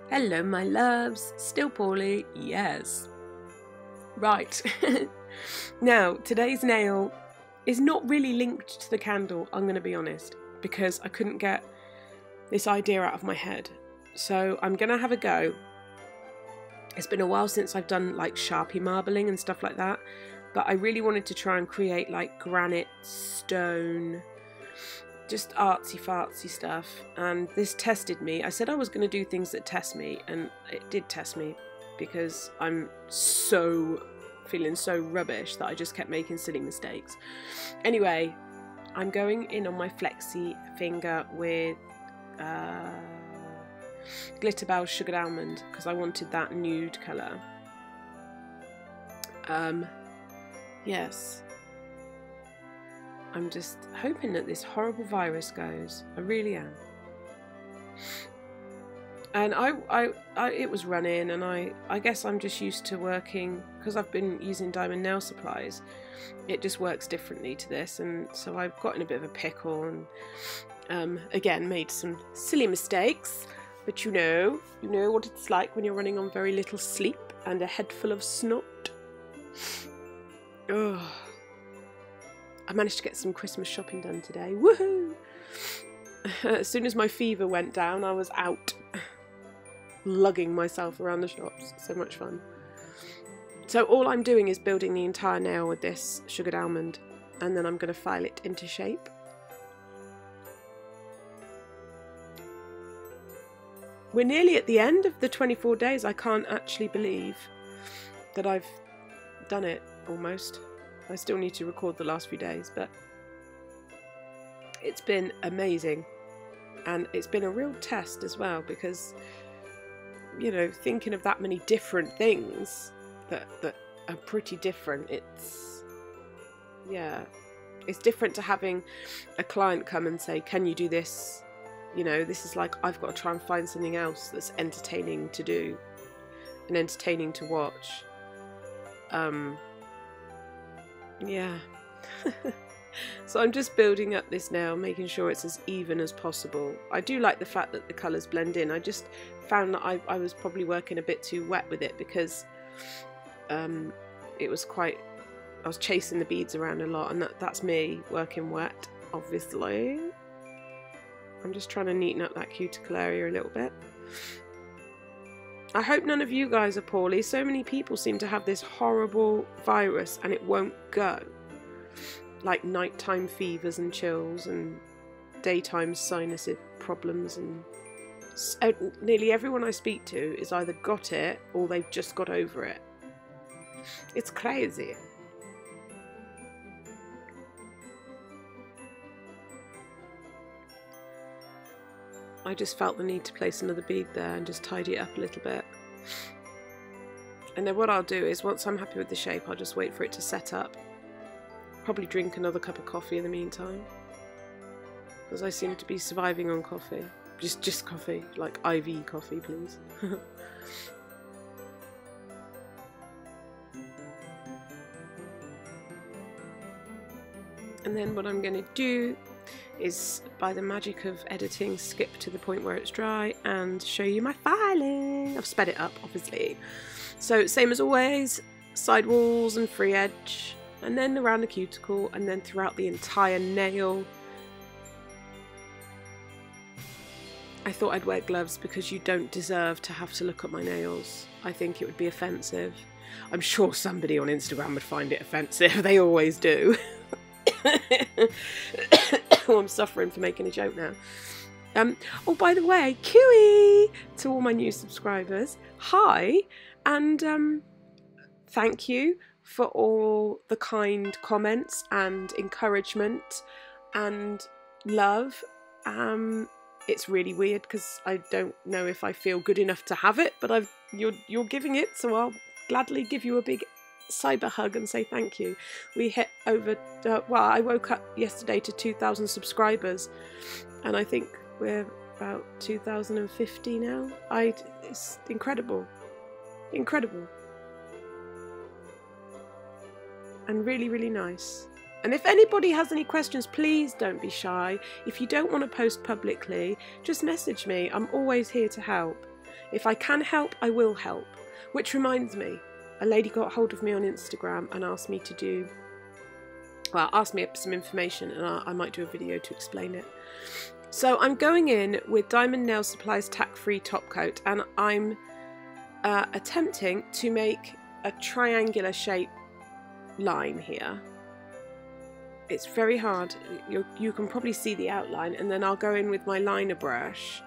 Hello my loves, still poorly, yes. Right, now today's nail is not really linked to the candle, I'm going to be honest, because I couldn't get this idea out of my head. So I'm going to have a go. It's been a while since I've done like Sharpie marbling and stuff like that, but I really wanted to try and create like granite, stone, just artsy fartsy stuff, and this tested me. I said I was going to do things that test me, and it did test me because I'm feeling so rubbish that I just kept making silly mistakes. Anyway, I'm going in on my flexi finger with Glitterbels Sugared Almond because I wanted that nude colour. Yes. I'm just hoping that this horrible virus goes. I really am. And it was running, and I guess I'm just used to working, because I've been using diamond nail supplies, it just works differently to this, and so I've got in a bit of a pickle and again made some silly mistakes, but you know what it's like when you're running on very little sleep and a head full of snot. Ugh. I managed to get some Christmas shopping done today. Woohoo! As soon as my fever went down, I was out, lugging myself around the shops. So much fun. So all I'm doing is building the entire nail with this sugared almond, and then I'm going to file it into shape. We're nearly at the end of the 24 days. I can't actually believe that I've done it, almost. I still need to record the last few days, but it's been amazing, and it's been a real test as well, because, you know, thinking of that many different things that are pretty different, it's different to having a client come and say, can you do this? You know, this is like, I've got to try and find something else that's entertaining to do and entertaining to watch. Yeah. So I'm just building up this nail, making sure it's as even as possible. I do like the fact that the colours blend in. I just found that I was probably working a bit too wet with it, because it was quite, I was chasing the beads around a lot, and that's me working wet, obviously. I'm just trying to neaten up that cuticle area a little bit. I hope none of you guys are poorly. So many people seem to have this horrible virus and it won't go. Like nighttime fevers and chills and daytime sinus problems, and nearly everyone I speak to is either got it or they've just got over it. It's crazy. I just felt the need to place another bead there and just tidy it up a little bit. And then what I'll do is, once I'm happy with the shape, I'll just wait for it to set up. Probably drink another cup of coffee in the meantime, because I seem to be surviving on coffee. Just coffee, like IV coffee, please. And then what I'm going to do is, by the magic of editing, skip to the point where it's dry and show you my filing. I've sped it up, obviously. So same as always, side walls and free edge, and then around the cuticle, and then throughout the entire nail. I thought I'd wear gloves because you don't deserve to have to look at my nails. I think it would be offensive. I'm sure somebody on Instagram would find it offensive. They always do. Oh, I'm suffering for making a joke now. Oh, by the way, QE to all my new subscribers. Hi, and thank you for all the kind comments and encouragement and love. It's really weird because I don't know if I feel good enough to have it, but you're giving it, so I'll gladly give you a big cyber hug and say thank you. We hit over, well, I woke up yesterday to 2,000 subscribers, and I think we're about 2,050 now. It's incredible. Incredible. And really, really nice. And if anybody has any questions, please don't be shy. If you don't want to post publicly, just message me. I'm always here to help. If I can help, I will help. Which reminds me, a lady got hold of me on Instagram and asked me to do, well, asked me some information, and I might do a video to explain it. So I'm going in with Diamond Nail Supply's tack-free top coat, and I'm attempting to make a triangular shape line here. It's very hard. You can probably see the outline, and then I'll go in with my liner brush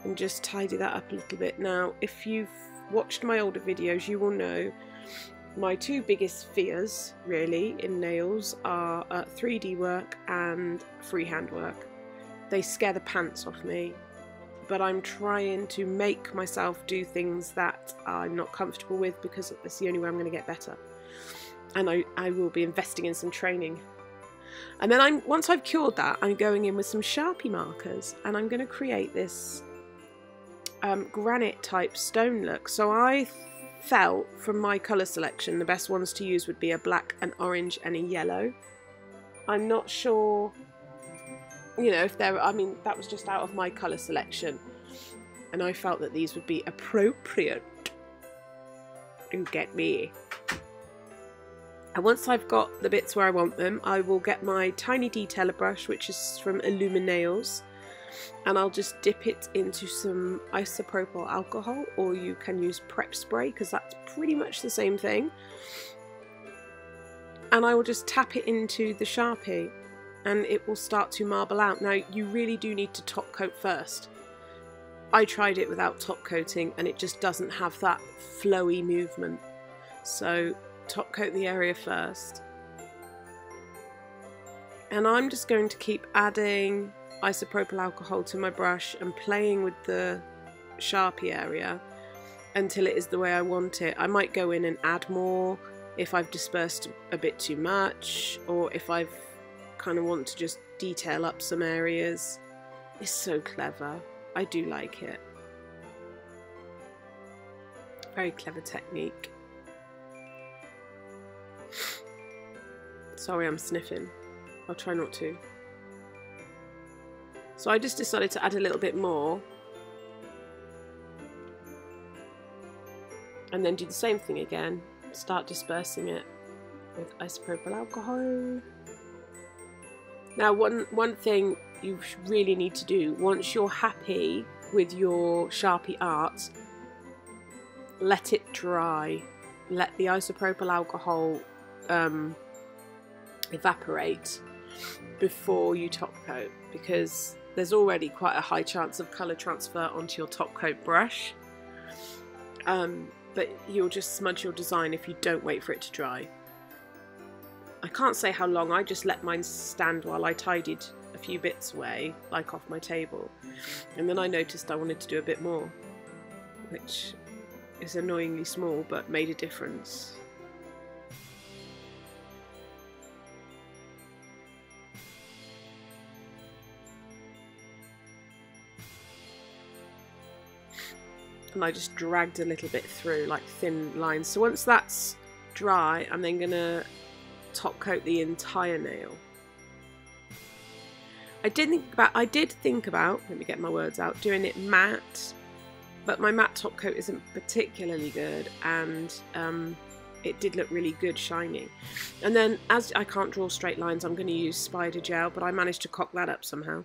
and just tidy that up a little bit. Now, if you've watched my older videos, you will know my two biggest fears, really, in nails are 3D work and freehand work. They scare the pants off me, but I'm trying to make myself do things that I'm not comfortable with, because it's the only way I'm going to get better. And I will be investing in some training. And then once I've cured that, I'm going in with some Sharpie markers, and I'm going to create this granite type stone look. So I felt from my colour selection the best ones to use would be a black, an orange and a yellow. I'm not sure, you know, if they're, I mean, that was just out of my colour selection, and I felt that these would be appropriate. You get me? And once I've got the bits where I want them, I will get my tiny detailer brush, which is from Illuminails, and I'll just dip it into some isopropyl alcohol, or you can use prep spray, because that's pretty much the same thing. And I will just tap it into the Sharpie, and it will start to marble out. Now, you really do need to top coat first. I tried it without top coating, and it just doesn't have that flowy movement. So top coat the area first, and I'm just going to keep adding isopropyl alcohol to my brush and playing with the Sharpie area until it is the way I want it. I might go in and add more if I've dispersed a bit too much, or if I've kind of want to just detail up some areas. It's so clever. I do like it. Very clever technique. Sorry, I'm sniffing. I'll try not to. So I just decided to add a little bit more, and then do the same thing again. Start dispersing it with isopropyl alcohol. Now, one thing you really need to do, once you're happy with your Sharpie art, let it dry. Let the isopropyl alcohol evaporate before you top coat, because there's already quite a high chance of colour transfer onto your top coat brush, but you'll just smudge your design if you don't wait for it to dry. I can't say how long, I just let mine stand while I tidied a few bits away, like off my table, and then I noticed I wanted to do a bit more, which is annoyingly small but made a difference. And I just dragged a little bit through, like thin lines. So once that's dry, I'm then gonna top coat the entire nail. I did think about, let me get my words out, doing it matte, but my matte top coat isn't particularly good, and it did look really good shiny. And then, as I can't draw straight lines, I'm going to use spider gel, but I managed to cock that up somehow.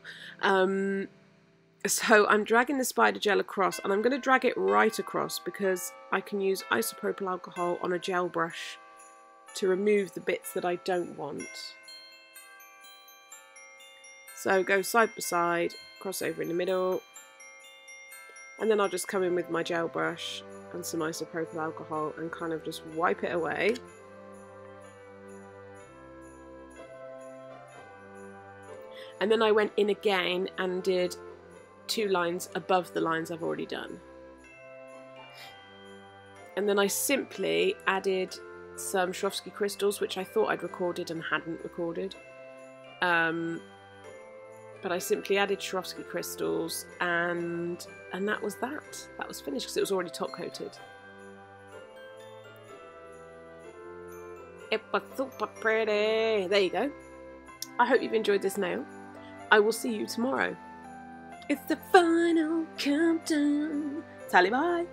So I'm dragging the spider gel across, and I'm going to drag it right across because I can use isopropyl alcohol on a gel brush to remove the bits that I don't want. So go side by side, cross over in the middle, and then I'll just come in with my gel brush and some isopropyl alcohol and kind of just wipe it away. And then I went in again and did 2 lines above the lines I've already done. And then I simply added some Swarovski crystals, which I thought I'd recorded and hadn't recorded. But I simply added Swarovski crystals, and that was that. That was finished because it was already top coated. It was super pretty. There you go. I hope you've enjoyed this nail. I will see you tomorrow. It's the final countdown. Tally bye.